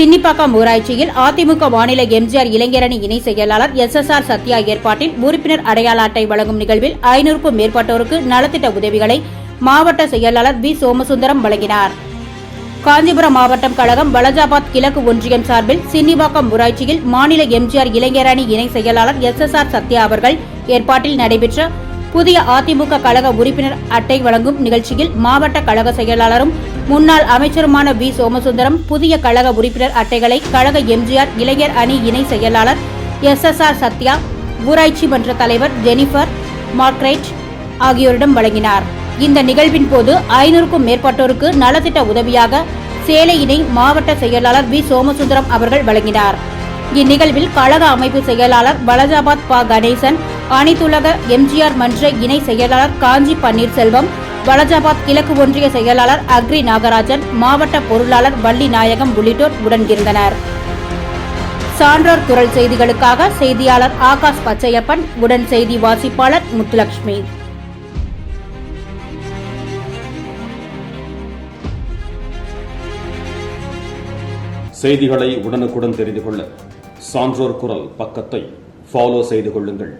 சின்னிப்பாக்கம் ஊராட்சியில் அதிமுக மாநில எம்ஜிஆர் இளைஞரணி இணை செயலாளர் SSR சத்யா ஏற்பாட்டில் உறுப்பினர் அடையாள அட்டை வழங்கும் நிகழ்வில் 500க்கும் மேற்பட்டோருக்கு நலத்திட்ட உதவிகளை மாவட்ட செயலாளர் B. சோமசுந்தரம் வழங்கினார். காஞ்சிபுரம் மாவட்டம் கழகம் வலஜாபாத் கிழக்கு ஒன்றியம் சார்பில் சின்னிப்பாக்கம் ஊராட்சியில் மாநில எம்ஜிஆர் இளைஞரணி இணை செயலாளர் SSR சத்யா அவர்கள் ஏற்பாட்டில் நடைபெற்ற புதிய அதிமுக கழக உறுப்பினர் அட்டை வழங்கும் நிகழ்ச்சியில் மாவட்ட கழக செயலாளரும் முன்னாள் அமைச்சருமான B. சோமசுந்தரம் புதிய கழக உறுப்பினர் அட்டைகளை கழக எம்ஜிஆர் இளைஞர் அணி இணை செயலாளர் SSR சத்யா, ஊராட்சி மன்ற தலைவர் ஜெனிபர் மார்க்ரைட் ஆகியோரிடம் வழங்கினார். இந்த நிகழ்வின் போது 500க்கும் மேற்பட்டோருக்கு நலத்திட்ட உதவியாக சேலை இணை மாவட்ட செயலாளர் B. சோமசுந்தரம் அவர்கள் வழங்கினார். இந்நிகழ்வில் கழக அமைப்பு செயலாளர் வலஜாபாத் ப. கணேசன், அனைத்துலக எம்ஜிஆர் மன்ற இணை செயலாளர் காஞ்சி பன்னீர்செல்வம், வலஜாபாத் கிழக்கு ஒன்றிய செயலாளர் அக்ரி நாகராஜன், மாவட்ட பொருளாளர் வள்ளி நாயகம் உள்ளிட்டோர் உடனிருந்தனர். சான்றோர் குரல் செய்திகளுக்காக செய்தியாளர் ஆகாஷ் பச்சையப்பன், உடன் செய்தி வாசிப்பாளர் முத்துலட்சுமி. செய்திகளை உடனுக்குடன் தெரிந்து கொள்ள சான்றோர் குரல் பக்கத்தை ஃபாலோ செய்து கொள்ளுங்கள்.